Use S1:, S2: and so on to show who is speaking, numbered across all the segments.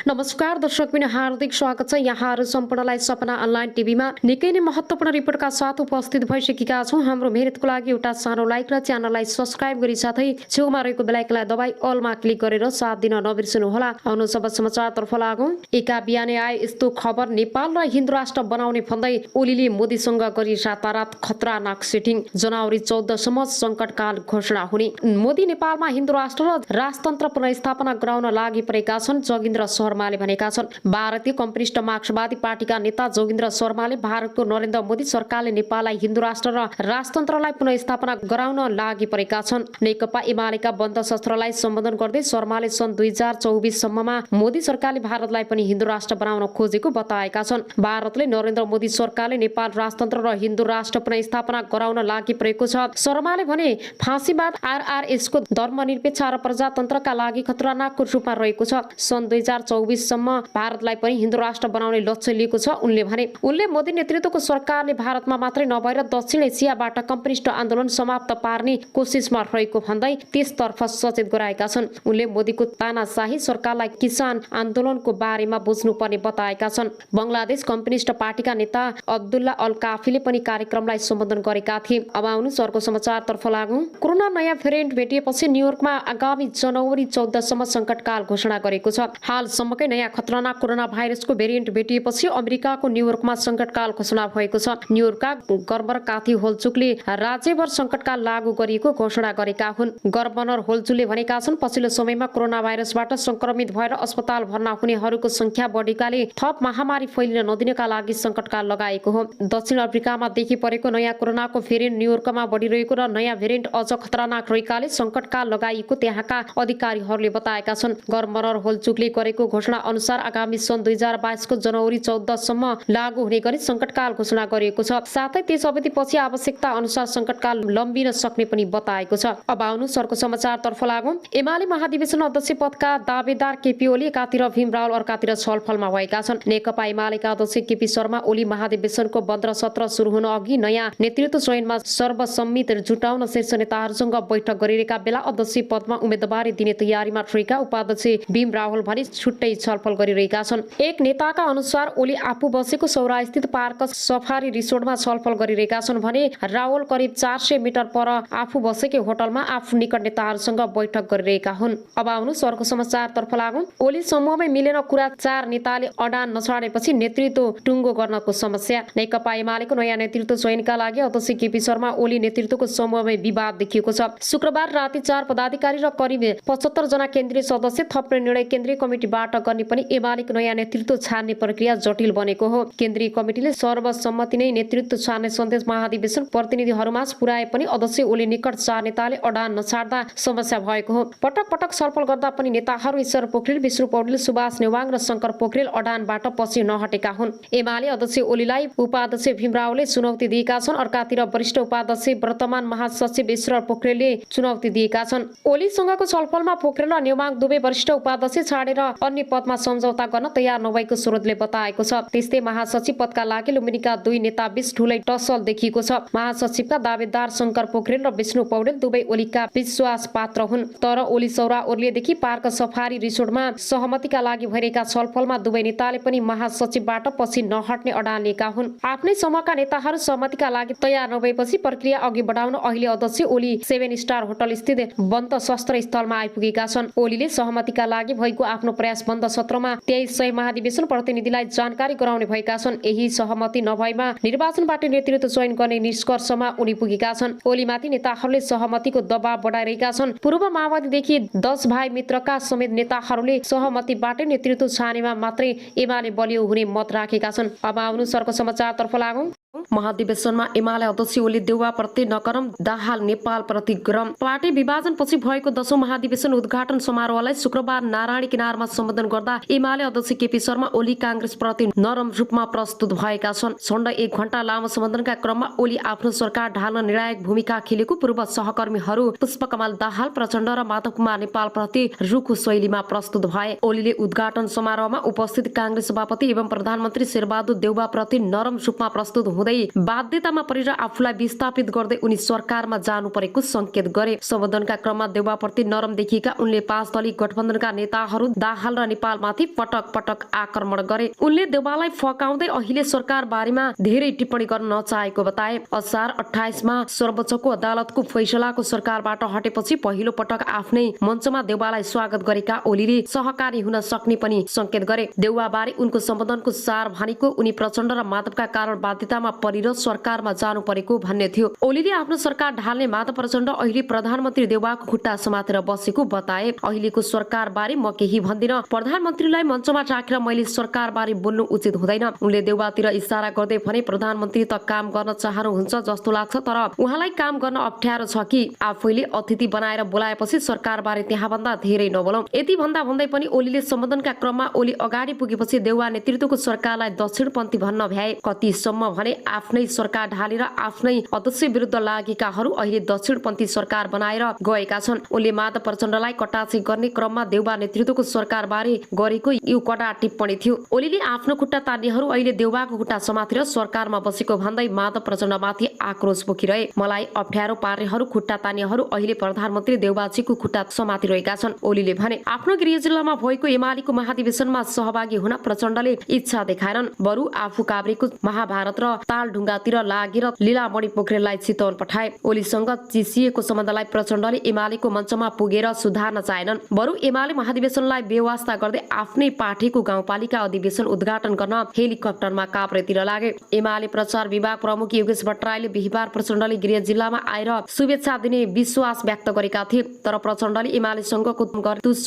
S1: नमस्कार दर्शकबिन हार्दिक स्वागत छ। यहाँहरू सम्पूर्णलाई सपना अनलाइन टिभीमा निकै नै महत्त्वपूर्ण रिपोर्टका साथ उपस्थित भइसकेका छौँ। हाम्रो मेहनतको लागि एउटा सानो लाइक र च्यानललाई सब्स्क्राइब गरी साथै छेउमा रहेको बेल आइकनलाई दबाई अलमा क्लिक गरेर साथ दिन नबिर्सनु होला। आउनु सब समाचारतर्फ लागौँ। एका बिहानै आए यस्तो खबर, नेपाल र हिन्दू राष्ट्र बनाउने भन्दै ओलीले मोदीसँग गरी रातारात खतरनाक सेटिङ। जनवरी 14 सम्म सङ्कटकाल घोषणा हुने। मोदी नेपालमा हिन्दू राष्ट्र र राजतन्त्र पुनर्स्थापना गराउन लागि परेका छन्, जोगिन्द्र शर्माले भनेका छन्। भारतीय कम्युनिस्ट मार्क्सवादी पार्टीका नेता जोगिन्द्र शर्माले भारतको नरेन्द्र मोदी सरकारले नेपाललाई हिन्दू राष्ट्र र राजतन्त्रलाई पुनर्स्थापना गराउन लागि परेका छन्। नेकपा एमालेका बन्द शस्त्रलाई सम्बोधन गर्दै शर्माले सन् 2024 सम्ममा मोदी सरकारले भारतलाई पनि हिन्दू राष्ट्र बनाउन खोजेको बताएका छन्। भारतले नरेन्द्र मोदी सरकारले नेपाल राजतन्त्र र हिन्दू राष्ट्र पुनर्स्थापना गराउन लागि परेको छ। शर्माले भने फाँसीवाद आरआरएसको धर्मनिरपेक्ष र प्रजातन्त्रका लागि खतरनाक रूपमा रहेको छ। सन् 2024 सम्म भारतलाई पनि हिन्दू राष्ट्र बनाउने लक्ष्य लिएको छ। उनले मोदी नेतृत्वको सरकारले भारतमा मात्रै नभएर दक्षिण एसियाबाट कम्युनिस्ट आन्दोलन समाप्त पार्ने कोसिसमा रहेको भन्दै त्यसतर्फ सचेत गराएका छन्। उनले मोदीको तानाशाही सरकारलाई किसान आन्दोलनको बारेमा बुझ्नुपर्ने बताएका छन्। बङ्गलादेश कम्युनिस्ट पार्टीका नेता अब्दुल्ला अल काफीले पनि कार्यक्रमलाई सम्बोधन गरेका थिए। अब आउनु अर्को समाचारतर्फ लागौँ। कोरोना नयाँ भेरिएन्ट भेटिएपछि न्युयोर्कमा आगामी जनवरी 14 सम्म सङ्कटकाल घोषणा गरेको छ। हालसम्मकै नयाँ खतरनाक कोरोना भाइरसको भेरिएन्ट भेटिएपछि अमेरिकाको न्युयोर्कमा सङ्कटकाल घोषणा भएको छ। न्युयोर्कका गभर्नर काथी होल्चुकले राज्यभर सङ्कटकाल लागू गरिएको घोषणा गरेका हुन्। गभर्नर होल्चुकले भनेका छन्, पछिल्लो समयमा कोरोना भाइरसबाट संक्रमित भएर अस्पताल भर्ना हुनेहरूको संख्या बढेकाले थप महामारी फैलिन नदिनका लागि सङ्कटकाल लगाएको हो। दक्षिण अफ्रिकामा देखि परेको नयाँ कोरोनाको भेरिएन्ट न्युयोर्कमा बढिरहेको र नयाँ भेरिएन्ट अझ खतरनाक रहेकाले सङ्कटकाल लगाइएको त्यहाँका अधिकारीहरूले बताएका छन्। गभर्नर होल्चुकले गरेको घोषणा अनुसार आगामी सन् 2022 को जनवरी 14 सम्म लागू हुने गरी सङ्कटकाल घोषणा गरिएको छ। साथै त्यस अवधिपछि आवश्यकता अनुसार सङ्कटकाल लम्बिन सक्ने पनि बताएको छ। अब आउनु अर्को समाचारतर्फ लागौँ। एमाले महाधिवेशन अध्यक्ष पदका दावेदार केपी ओली एकातिर, भीम रावल अर्कातिर छलफलमा भएका छन्। नेकपा एमालेका अध्यक्ष केपी शर्मा ओली महाधिवेशनको 15 सत्र सुरु हुन अघि नयाँ नेतृत्व चयनमा सर्वसम्मत जुटाउन शीर्ष नेताहरूसँग बैठक गरिरहेका बेला अध्यक्ष पदमा उम्मेदवारी दिने तयारीमा रहेका उपाध्यक्ष भीम रावल भने छुट्टै छलफल गरिरहेका छन्। एक नेताका अनुसार ओली आफू बसेको सौरास्थित पार्क सफारी रिसोर्टमा छलफल गरिरहेका छन् भने रावल करिब 400 मिटर पर आफू बसेकै होटलमा आफू निकट नेताहरूसँग बैठक गरिरहेका हुन्। अब आउनु अर्को समाचारतर्फ लागौँ। ओली समूहमै मिलेन कुरा, 4 नेताले अडान नछाडेपछि नेतृत्व टुङ्गो गर्नको समस्या। नेकपा एमालेको नयाँ नेतृत्व चयनका लागि अध्यक्ष केपी शर्मा ओली नेतृत्वको समूहमै विवाद देखिएको छ। शुक्रबार राति 4 पदाधिकारी र करिब 75 जना केन्द्रीय सदस्य थप्ने निर्णय केन्द्रीय कमिटीबाट गर्ने पनि एमालेको नयाँ नेतृत्व छान्ने प्रक्रिया जटिल बनेको हो। केन्द्रीय कमिटीले सर्वसम्मति नै नेतृत्व छान्ने सन्देश महाधिवेशन प्रतिनिधिहरूमा पुर्याए पनि अध्यक्ष ओली निकट 4 नेताले अडान नछाड्दा समस्या भएको हो। पटक पटक छलफल गर्दा पनि नेताहरू ईश्वर पोखरेल, विष्णु पौडेल, सुभाष नेवाङ र शङ्कर पोखरेल अडानबाट पछि नहटेका हुन्। एमाले अध्यक्ष ओलीलाई उपाध्यक्ष भीम रावले चुनौती दिएका छन्। अर्कातिर वरिष्ठ उपाध्यक्ष वर्तमान महासचिव ईश्वर पोखरेलले चुनौती दिएका छन्। ओलीसँगको छलफलमा पोखरेल र नेवाङ दुवै वरिष्ठ उपाध्यक्ष छाडेर अन्य पदमा सम्झौता गर्न तयार नभएको स्रोतले बताएको छ। त्यस्तै महासचिव पदका लागि लुम्बिनीका 2 नेता बीच ठूलै टसल देखिएको छ। महासचिवका दावेदार शङ्कर पोखरेल र विष्णु पौडेल दुवै ओलीका विश्वास पात्र हुन्। तर ओली सौरा ओर्लिएदेखि पार्क सफारी रिसोर्टमा सहमतिका लागि भइरहेका छलफलमा दुवै नेताले पनि महासचिवबाट पछि नहट्ने अडान लिएका हुन्। आफ्नै समूहका नेताहरू सहमतिका लागि तयार नभएपछि प्रक्रिया अघि बढाउन अहिले अध्यक्ष ओली 7 स्टार होटल स्थित बन्द शस्त्र स्थलमा आइपुगेका छन्। ओलीले सहमतिका लागि भएको आफ्नो प्रयास बन्द सत्रमा 2300 महाधिवेशन प्रतिनिधिलाई जानकारी गराउने भएका छन्। यही सहमति नभएमा निर्वाचनबाट नेतृत्व चयन गर्ने निष्कर्षमा उनी पुगेका छन्। ओलीमाथि नेताहरूले सहमतिको दबाव बढाइरहेका छन्। पूर्व माओवादीदेखि 10 भाइ मित्रका समेत नेताहरूले सहमतिबाट नेतृत्व छानेमा मात्रै एमाले बलियो हुने मत राखेका छन्। अब आउनु अर्को समाचारतर्फ लागौँ। महाधिवेशनमा एमाले अध्यक्ष ओली देउवा प्रति नकरम, दाहाल नेपाल प्रति गरम। पार्टी विभाजनपछि भएको 10औं महाधिवेशन उद्घाटन समारोहलाई शुक्रबार नारायणी किनारमा सम्बोधन गर्दा एमाले अध्यक्ष केपी शर्मा ओली कांग्रेस प्रति नरम रूपमा प्रस्तुत भएका छन्। झण्डै 1 घण्टा लामो सम्बोधनका क्रममा ओली आफ्नो सरकार ढाल्न निर्णायक भूमिका खेलेको पूर्व सहकर्मीहरू पुष्पकमल दाहाल प्रचण्ड र माधव कुमार नेपाल प्रति रुखो शैलीमा प्रस्तुत भए। ओलीले उद्घाटन समारोहमा उपस्थित कांग्रेस सभापति एवं प्रधानमन्त्री शेरबहादुर देउवा प्रति नरम रूपमा प्रस्तुत हुँदै बाध्यतामा परेर आफूलाई विस्थापित गर्दै उनी सरकारमा जानु परेको संकेत गरे। सम्बोधनका क्रममा देउवाप्रति नरम देखिएका उनले 5 दलीय गठबन्धनका नेताहरू दाहाल र नेपालमाथि पटक पटक आक्रमण गरे। उनले देउवालाई फकाउँदै अहिले सरकार बारेमा धेरै टिप्पणी गर्न नचाहेको बताए। असार 28 मा सर्वोच्चको अदालतको फैसलाको सरकारबाट हटेपछि पहिलो पटक आफ्नै मञ्चमा देउवालाई स्वागत गरेका ओलीले सहकारी हुन सक्ने पनि संकेत गरे। देउवाबारे उनको सम्बोधनको सार भनेको उनी प्रचण्ड र माधवका कारण बाध्यतामा परेर सरकारमा जानु परेको भन्ने थियो। ओलीले आफ्नो सरकार ढाल्ने माधव प्रचण्ड अहिले प्रधानमन्त्री देउवाको खुट्टा समातेर बसेको बताए। अहिलेको सरकार बारे म केही भन्दिन, प्रधानमन्त्रीलाई मञ्चमा राखेर मैले सरकार बारे बोल्नु उचित हुँदैन। उनले देउवातिर इशारा गर्दै भने प्रधानमन्त्री त काम गर्न चाहनुहुन्छ जस्तो लाग्छ, तर उहाँलाई काम गर्न अप्ठ्यारो छ कि आफैले अतिथि बनाएर बोलाएपछि सरकार बारे त्यहाँ भन्दा धेरै नबोलौं। यति भन्दा भन्दै पनि ओलीले सम्बोधनका क्रममा ओली अगाडि पुगेपछि देउवा नेतृत्वको सरकारलाई दक्षिणपन्थी भन्न भ्याए। कतिसम्म भने आफ्नै सरकार ढालेर आफ्नै अध्यक्ष विरुद्ध लागेकाहरू अहिले दक्षिणपन्थी सरकार बनाएर गएका छन्। उनले माधव प्रचण्डलाई कटाक्षी गर्ने क्रममा देउवा नेतृत्वको सरकार बारे गरेको यो कडा टिप्पणी थियो। ओलीले आफ्नो खुट्टा तान्नेहरू अहिले देउवाको खुट्टा समातेर सरकारमा बसेको भन्दै माधव प्रचण्डमाथि आक्रोश पोखिरहे। मलाई अप्ठ्यारो पार्नेहरू खुट्टा तान्नेहरू अहिले प्रधानमन्त्री देउवाजीको खुट्टा समातिरहेका छन्। ओलीले भने आफ्नो गृह जिल्लामा भएको एमालेको महाधिवेशनमा सहभागी हुन प्रचण्डले इच्छा देखाएनन्, बरु आफू काभ्रेको महाभारत र तालढुङ्गातिर लागेर लीलामणि पोखरेललाई चितवन पठाए। ओलीसँग चिसिएको सम्बन्धलाई प्रचण्डले एमालेको मञ्चमा पुगेर सुधार्न चाहेनन्, बरु एमाले महाधिवेशनलाई बेवास्ता गर्दै आफ्नै पार्टीको गाउँपालिका अधिवेशन उद्घाटन गर्न हेलिकप्टरमा काभ्रेतिर लागे। एमाले प्रचार विभाग प्रमुख योगेश भट्टराईले बिहिबार प्रचण्डले गृह जिल्लामा आएर शुभेच्छा दिने विश्वास व्यक्त गरेका थिए, तर प्रचण्डले एमालेसँगको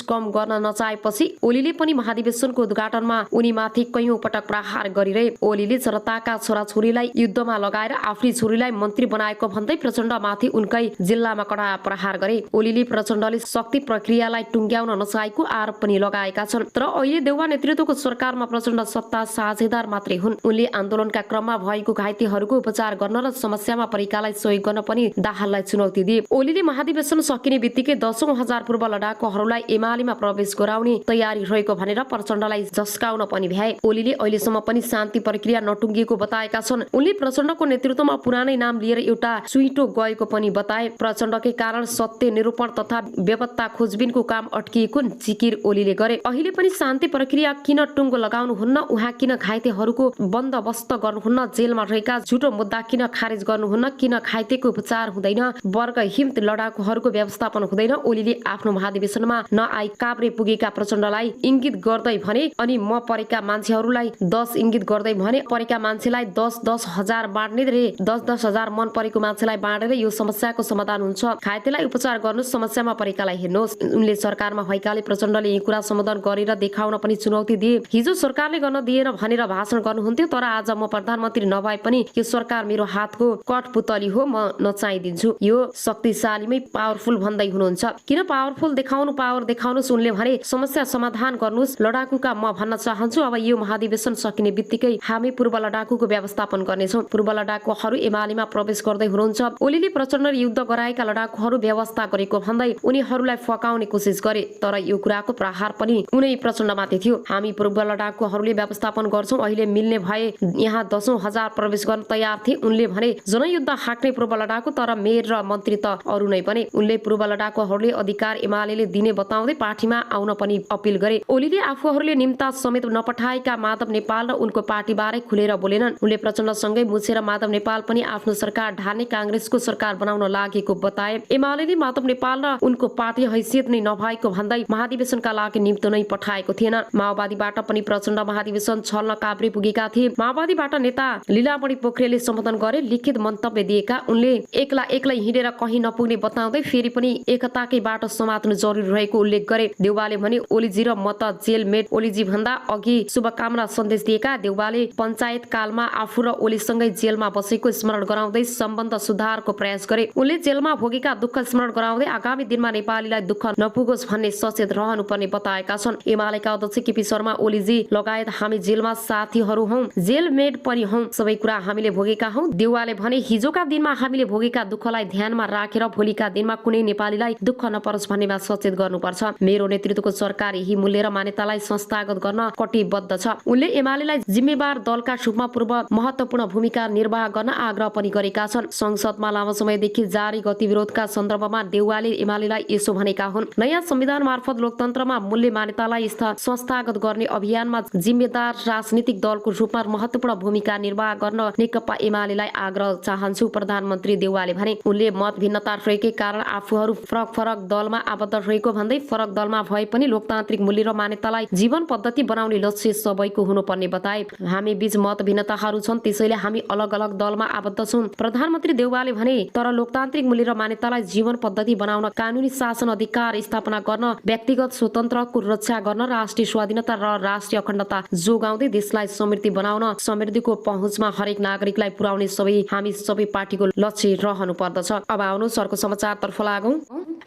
S1: कम गर्न नचाहेपछि ओलीले पनि महाधिवेशनको उद्घाटनमा उनीमाथि कैयौं पटक प्रहार गरिरहे। ओलीले जनताका छोराछोरीलाई युद्धमा लगाएर आफ्नी छोरीलाई मन्त्री बनाएको भन्दै प्रचण्डमाथि उनकै जिल्लामा कडा प्रहार गरे। ओलीले प्रचण्डले शक्ति प्रक्रियालाई टुङ्ग्याउन नचाहेको आरोप पनि लगाएका छन्, तर अहिले देउवा नेतृत्वको सरकारमा प्रचण्ड सत्ता साझेदार मात्रै हुन्। उनले आन्दोलनका क्रममा भएको घाइतेहरूको उपचार गर्न र समस्यामा परेकालाई सहयोग गर्न पनि दाहाललाई चुनौती दिए। ओलीले महाधिवेशन सकिने बित्तिकै 10,000 पूर्व लडाकुहरूलाई एमालेमा प्रवेश गराउने तयारी रहेको भनेर प्रचण्डलाई झस्काउन पनि भ्याए। ओलीले अहिलेसम्म पनि शान्ति प्रक्रिया नटुङ्गिएको बताएका छन्। उनले प्रचण्डको नेतृत्वमा पुरानै नाम लिएर एउटा सुइटो गएको पनि बताए। प्रचण्डकै कारण सत्य निरूपण तथा बेपत्ता खोजबिनको काम अड्किएको जिकिर ओलीले गरे। अहिले पनि शान्ति प्रक्रिया किन टुङ्गो लगाउनुहुन्न, उहाँ किन घाइतेहरूको बन्दोबस्त गर्नुहुन्न, जेलमा रहेका झुटो मुद्दा किन खारेज गर्नुहुन्न, किन घाइतेको उपचार हुँदैन, वर्गहीन लडाकुहरूको व्यवस्थापन हुँदैन। ओलीले आफ्नो महाधिवेशनमा नआई काभ्रे पुगेका प्रचण्डलाई इंगित गर्दै भने अनि म परेका मान्छेहरूलाई 10 इंगित गर्दै भने परेका मान्छेलाई 10-10 हजार बाँड्ने रे 10-10 हजार मन परेको मान्छेलाई बाँडेर यो समस्याको समाधान हुन्छ। घाइतेलाई उपचार गर्नु, समस्यामा परेकालाई हेर्नुहोस्। उनले सरकारमा भएकाले प्रचण्डले यी कुरा सम्बोधन गरेर देखाउन पनि चुनौती दिए। हिजो सरकारले गर्न दिएन भनेर भाषण गर्नुहुन्थ्यो, तर आज म प्रधानमन्त्री नभए पनि यो सरकार मेरो हातको कठपुतली हो, म नचाहिदिन्छु। यो शक्तिशालीमै पावरफुल भन्दै हुनुहुन्छ। किन पावरफुल देखाउनु, पावर देखाउनुस्। उनले भने समस्या समाधान गर्नुस्, लडाकुका म भन्न चाहन्छु। अब यो महाधिवेशन सकिने बित्तिकै हामी पूर्व लडाकुको व्यवस्थापन गर्नेछौँ। पूर्व लडाकुहरू एमालेमा प्रवेश गर्दै हुनुहुन्छ। ओलीले प्रचण्डले युद्ध गराएका लडाकुहरू व्यवस्था गरेको भन्दै उनीहरूलाई फकाउने कोसिस गरे, तर यो कुराको प्रहार पनि उनै प्रचण्डमाथि थियो। हामी पूर्व लडाकुहरूले व्यवस्थापन गर्छौँ, अहिले मिल्ने भए यहाँ 10,000 प्रवेश गर्न तयार थिए। उनले भने जनयुद्ध हाँक्ने पूर्व लडाकु, तर मेयर र मन्त्री त अरू नै पनि। उनले पूर्व लडाकुहरूले अधिकार एमालेले दिने बताउँदै पार्टीमा आउन पनि अपिल गरे। ओलीले आफूहरूले निम्ता समेत नपठाएका माधव नेपाल र उनको पार्टीबारे खुलेर बोलेनन्। उनले प्रचण्डसँगै मुछेर माधव नेपाल पनि आफ्नो सरकार ढाल्ने काङ्ग्रेसको सरकार बनाउन लागेको बताए। एमालेले माधव नेपाल र उनको पार्टी हैसियत नै नभएको भन्दै महाधिवेशनका लागि निम्तो नै पठाएको थिएन। माओवादीबाट पनि प्रचण्ड महाधिवेशन छल्न काभ्रे पुगेका थिए। माओवादीबाट नेता लीलामणि पोखरेलले सम्बोधन गरे। लिखित मन्तव्य दिएका उनले एक्लै हिँडेर कहीँ नपुग्ने बताउँदै फेरि पनि एकताकै बाटो समात्नु जरुरी रहेको उल्लेख गरे। देउवाले भने ओलीजी र म त जेलमेट। ओलीजी भन्दा अघि शुभकामना सन्देश दिएका देउवाले पञ्चायत कालमा आफू र ओलीसँगै जेलमा बसेको स्मरण गराउँदै सम्बन्ध सुधारको प्रयास गरे। उनले जेलमा भोगेका दुःख स्मरण गराउँदै आगामी दिनमा नेपालीलाई दुःख नपुगोस् भन्ने सचेत रहनुपर्ने बताएका छन्। एमालेका अध्यक्ष केपी शर्मा ओलीजी लगायत हामी जेलमा साथीहरू हौं, जेलमेट पनि हौं, सबै कुरा हामीले भोगेका हौं। देउवाले भने हिजोका दिनमा हामीले भोगेका दुःखलाई ध्यानमा राखेर भोलिका दिनमा कुनै नेपालीलाई दुःख नपरोस् भन्नेमा सचेत गर्नुपर्छ। मेरो नेतृत्वको सरकार यही मूल्य र मान्यतालाई संस्थागत गर्न कटिबद्ध छ। उनले एमालेलाई जिम्मेवार दलका रूपमा पूर्व महत्व महत्त्वपूर्ण भूमिका निर्वाह गर्न आग्रह पनि गरेका छन्। संसदमा लामो समयदेखि जारी गतिविरोधका सन्दर्भमा देउवाले एमालेलाई यसो भनेका हुन्। नयाँ संविधान मार्फत लोकतन्त्रमा मूल्य मान्यतालाई संस्थागत गर्ने अभियानमा जिम्मेदार राजनीतिक दलको रूपमा महत्त्वपूर्ण भूमिका निर्वाह गर्न नेकपा एमालेलाई आग्रह चाहन्छु, प्रधानमन्त्री देउवाले भने। उनले मत भिन्नता रहेकै कारण आफूहरू फरक दलमा आबद्ध रहेको भन्दै फरक दलमा भए पनि लोकतान्त्रिक मूल्य र मान्यतालाई जीवन पद्धति बनाउने लक्ष्य सबैको हुनुपर्ने बताए। हामी बीच मत भिन्नताहरू छन्, त्यसैले हामी अलग अलग दलमा आबद्ध छौं, प्रधानमन्त्री देउवाले भने। तर लोकतान्त्रिक मूल्य र मान्यतालाई जीवन पद्धति बनाउन, कानुनी शासन अधिकार स्थापना गर्न, व्यक्तिगत स्वतन्त्रको रक्षा गर्न, राष्ट्रिय स्वाधीनता र राष्ट्रिय अखण्डता जोगाउँदै देशलाई समृद्धि बनाउन, समृद्धिको पहुँचमा हरेक नागरिकलाई पुर्याउने हामी सबै पार्टीको लक्ष्य रहनु पर्दछ। अब आउनुहोस् अर्को समाचारतर्फ लागौं।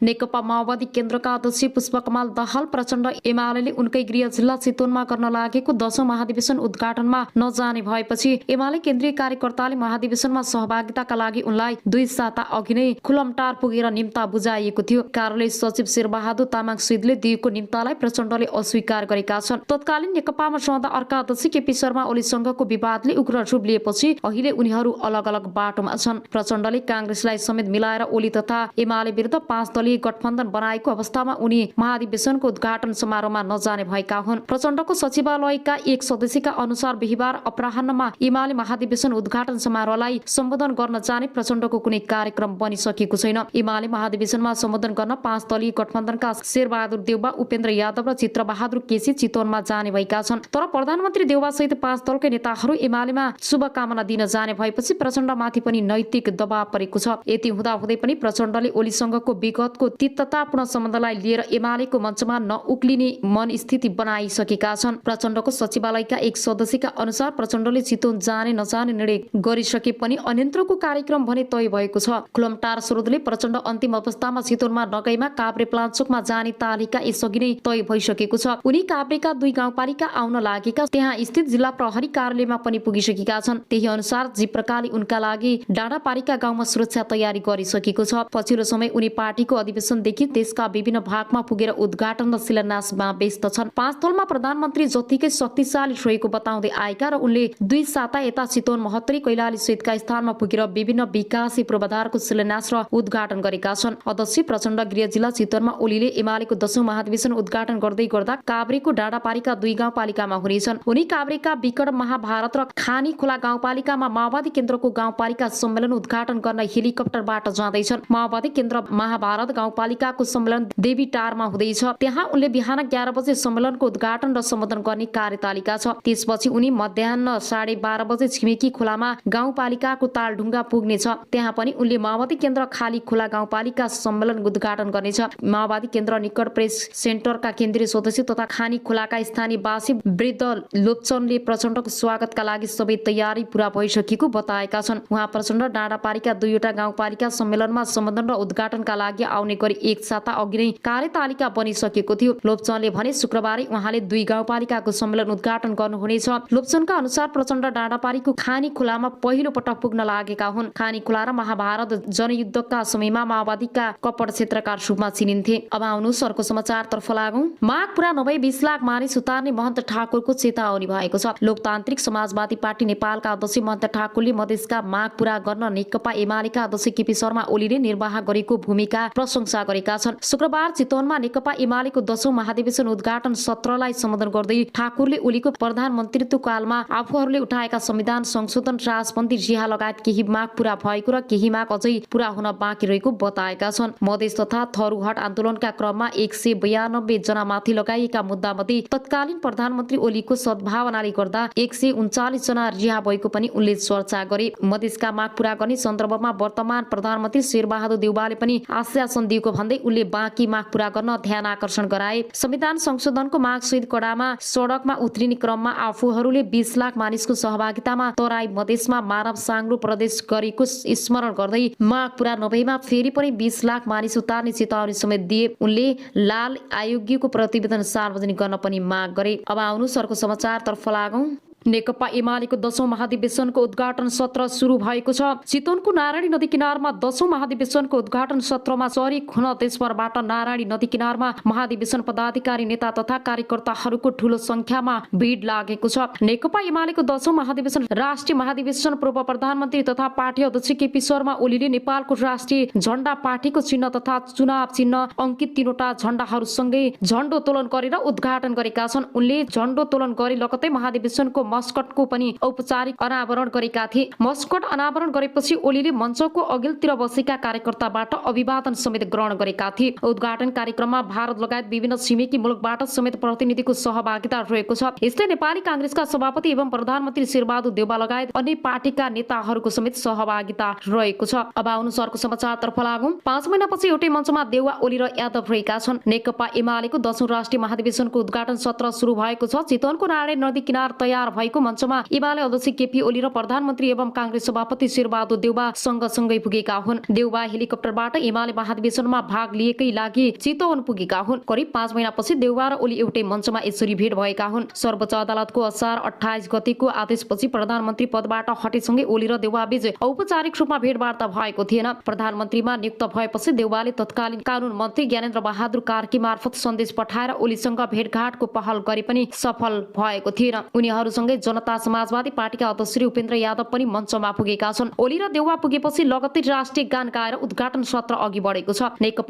S1: नेकपा माओवादी केन्द्रका अध्यक्ष पुष्पकमल दाहाल प्रचण्ड एमाले उनकै गृह जिल्ला चितवनमा गर्न लागेको 10औं महाधिवेशन उद्घाटनमा नजाने भएपछि एमाले केन्द्रीय कार्यकर्ताले महाधिवेशनमा सहभागिताका लागि उनलाई 2 साता अघि नै खुलमटार पुगेर निम्ता बुझाइएको थियो। कार्यालय सचिव शेरबहादुर तामाङ सुइदले दिएको निम्तालाई प्रचण्डले अस्वीकार गरेका छन्। तत्कालीन नेकपामा रहँदा अर्का अध्यक्ष केपी शर्मा ओलीसँगको विवादले उग्र रूप लिएपछि अहिले उनीहरू अलग अलग बाटोमा छन्। प्रचण्डले कांग्रेसलाई समेत मिलाएर ओली तथा एमाले विरुद्ध 5 दलीय गठबन्धन बनाएको अवस्थामा उनी महाधिवेशनको उद्घाटन समारोहमा नजाने भएका हुन्। प्रचण्डको सचिवालयका एक सदस्यका अनुसार बिहीबार अपराह्नमा एमाले महाधिवेशन उद्घाटन समारोहलाई सम्बोधन गर्न जाने प्रचण्डको कुनै कार्यक्रम बनिसकेको छैन। एमाले महाधिवेशनमा सम्बोधन गर्न 5 दलीय गठबन्धनका शेरबहादुर देउवा, उपेन्द्र यादव र चित्रबहादुर केसी चितवनमा जाने भएका छन्। तर प्रधानमन्त्री देउवा सहित 5 दलकै नेताहरू एमालेमा शुभकामना दिन जाने भएपछि प्रचण्डमाथि पनि नैतिक दबाव परेको छ। यति हुँदाहुँदै पनि प्रचण्डले ओलीसँगको विगतको तीव्रतापूर्ण सम्बन्धलाई लिएर एमालेको मञ्चमा नउक्लिने मनस्थिति बनाइसकेका छन्। प्रचण्डको सचिवालयका एक सदस्यका अनुसार प्रचण्डले चितवन जाने नजाने निर्णय गरिसके पनि अन्यन्त्रको कार्यक्रम भने तय भएको छ। खुलमटार स्रोतले प्रचण्ड अन्तिम अवस्थामा चितवनमा नगएमा काभ्रे प्लान्चोकमा जाने तालिका यसअघि नै तय भइसकेको छ। उनी काभ्रेका 2 गाउँपालिका आउन लागेका त्यहाँ स्थित जिल्ला प्रहरी कार्यालयमा पनि पुगिसकेका छन्। त्यही अनुसार जीप्रकाले उनका लागि डाँडापारीका गाउँमा सुरक्षा तयारी गरिसकेको छ। पछिल्लो समय उनी पार्टीको अधिवेशनदेखि देशका विभिन्न भागमा पुगेर उद्घाटन र शिलान्यासमा व्यस्त छन्। 5 दलमा प्रधानमन्त्री जतिकै शक्तिशाली रहेको बताउँदै आएका र उनले 2 साता यता चितवन, महोत्तरी, कैलाली सहितका स्थानमा पुगेर विभिन्न विकासी पूर्वाधारको शिलान्यास र उद्घाटन गरेका छन्। अध्यक्ष प्रचण्ड गृह जिल्ला चितवनमा ओलीले एमालेको 10औं महाधिवेशन उद्घाटन गर्दै गर्दा काभ्रेको डाँडापारीका 2 गाउँपालिकामा हुनेछन्। उनी काभ्रेका विकट महाभारत र खानी खोला गाउँपालिकामा माओवादी केन्द्रको गाउँपालिका सम्मेलन उद्घाटन गर्न हेलिकप्टरबाट जाँदैछन्। माओवादी केन्द्र महाभारत गाउँपालिकाको सम्मेलन देवीटारमा हुँदैछ। त्यहाँ उनले बिहान 11 बजे सम्मेलनको उद्घाटन र सम्बोधन गर्ने कार्यतालिका छ। त्यसपछि उनी मध्याह्न 12:30 बजे छिमेकी खोलामा गाउँपालिकाको तालढुङ्गा पुग्नेछ। त्यहाँ पनि उनले माओवादी केन्द्र खाली खोला गाउँपालिका सम्मेलन उद्घाटन गर्नेछ। माओवादी केन्द्र निकट प्रेस सेन्टरका केन्द्रीय सदस्य तथा खानी खोलाका स्थानीयवासी वृद्ध लोप्चनले प्रचण्डको स्वागतका लागि सबै तयारी पूरा भइसकेको बताएका छन्। उहाँ प्रचण्ड डाँडापारीका 2वटा गाउँपालिका सम्मेलनमा सम्बोधन र उद्घाटनका लागि आउने गरी 1 साता अघि नै कार्यतालिका बनिसकेको थियो। लोप्चनले भने शुक्रबारै उहाँले 2 गाउँपालिकाको सम्मेलन उद्घाटन गर्नुहुनेछ। लोप्चनका अनुसार प्रचण्ड डाँडापारीको खानी खोलामा पहिलो पटक पुग्न लागेका हुन्। खानी खोला र महाभारत जनयुद्धका समयमा माओवादीका कपट क्षेत्रका रूपमा चिनिन्थे। अब आउनुहोस् अर्को समाचारतर्फ लागौं। माग पूरा नभई 20 लाख मानिस उतार्ने महन्त ठाकुरको चेतावनी भएको छ। लोकतान्त्रिक समाजवादी पार्टी नेपालका अध्यक्ष महन्त ठाकुरले मधेसका माग पूरा गर्न नेकपा एमालेका अध्यक्ष केपी शर्मा ओलीले निर्वाह गरेको भूमिका प्रशंसा गरेका छन्। शुक्रबार चितवनमा नेकपा एमालेको 10औं महाधिवेशन उद्घाटन सत्रलाई सम्बोधन गर्दै ठाकुरले ओलीको प्रधानमन्त्रीत्व कालमा आफूहरूले उठाएका संविधान संशोधन, राजबन्दी, रिहा लगायत केही माग पूरा भएको र केही माग अझै पूरा हुन बाँकी रहेको बताएका छन्। मधेस तथा थरूहट आन्दोलनका क्रममा 192 जनामाथि लगाइएका मुद्दामध्ये तत्कालीन प्रधानमन्त्री ओलीको सद्भावनाले गर्दा 139 जना रिहा भएको पनि उनले चर्चा गरे। मधेसका माग पूरा गर्ने सन्दर्भमा वर्तमान प्रधानमन्त्री शेरबहादुर देउवाले पनि आश्वासन दिएको भन्दै उनले बाँकी माग पूरा गर्न ध्यान आकर्षण गराए। संविधान संशोधनको माग सहित कडामा सडकमा उत्रिने क्रममा आफूहरूले 20 लाख मानिसको सहभागितामा तराई मधेसमा मानव साङ्ग्रो प्रदेश गरेको स्मरण गर्दै माग पूरा नभएमा फेरि पनि 20 लाख मानिस उतार्ने चेतावनी समेत दिए। उनले लाल आयोगको प्रतिवेदन सार्वजनिक गर्न पनि माग गरे। अब आउनुहोस् अर्को समाचारतर्फ लागौं। नेकपा एमालेको 10औं महाधिवेशनको उद्घाटन सत्र सुरु भएको छ। चितवनको नारायणी नदी किनारमा 10औं महाधिवेशनको उद्घाटन सत्रमा सरिक हुन देशभरबाट नारायणी नदी किनारमा महाधिवेशन पदाधिकारी नेता तथा कार्यकर्ताहरूको ठूलो संख्यामा भिड लागेको छ। नेकपा एमालेको 10औं महाधिवेशन राष्ट्रिय महाधिवेशन पूर्व प्रधानमन्त्री तथा पार्टी अध्यक्ष केपी शर्मा ओलीले नेपालको राष्ट्रिय झण्डा, पार्टीको चिन्ह तथा चुनाव चिन्ह अंकित 3वटा झण्डाहरूसँगै झण्डोत्तोलन गरेर उद्घाटन गरेका छन्। उनले झण्डोत्तोलन गरे लगतै महाधिवेशनको मस्कटको पनि औपचारिक अनावरण गरेका थिए। मस्कट अनावरण गरेपछि ओलीले मञ्चको अघिल्तिर बसेका कार्यकर्ताबाट अभिवादन समेत ग्रहण गरेका थिए। उद्घाटन कार्यक्रममा भारत लगायत विभिन्न छिमेकी मुलुकबाट समेत प्रतिनिधिको सहभागिता रहेको छ। यस्तै नेपाली कांग्रेसका सभापति एवं प्रधानमन्त्री शेरबहादुर देउवा लगायत अन्य पार्टीका नेताहरूको समेत सहभागिता रहेको छ। अब अनुसारको समाचारतर्फ लागौं। 5 महिनापछि एउटै मञ्चमा देउवा, ओली र यादव रहेका छन्। नेकपा एमालेको 10औं राष्ट्रिय महाधिवेशनको उद्घाटन सत्र सुरु भएको छ। चितवनको नारायणी नदी किनार तयार भएको मञ्चमा एमाले अध्यक्ष केपी ओली र प्रधानमन्त्री एवं कांग्रेस सभापति शेरबहादुर देउवा सँगसँगै पुगेका हुन्। देउवा हेलिकप्टरबाट एमाले महाधिवेशनमा भाग लिएकै लागि चितवन पुगेका हुन्। करिब 5 महिनापछि देउवा र ओली एउटै मञ्चमा यसरी भेट भएका हुन्। सर्वोच्च अदालतको असार 28 गतेको आदेशपछि प्रधानमन्त्री पदबाट हटेसँगै ओली र देउवा बीच औपचारिक रूपमा भेटवार्ता भएको थिएन। प्रधानमन्त्रीमा नियुक्त भएपछि देउवाले तत्कालीन कानून मन्त्री ज्ञानेन्द्र बहादुर कार्की मार्फत सन्देश पठाएर ओलीसँग भेटघाटको पहल गरे पनि सफल भएको थिएन। उनीहरूसँगै जनता समाजवादी पार्टीका अध्यक्ष उपेन्द्र यादव पनि मञ्चमा पुगेका छन्। ओली र देउवा पुगेपछि लगत्तै राष्ट्रिय गान गाएर उद्घाटन सत्र अघि बढेको छ। नेकपा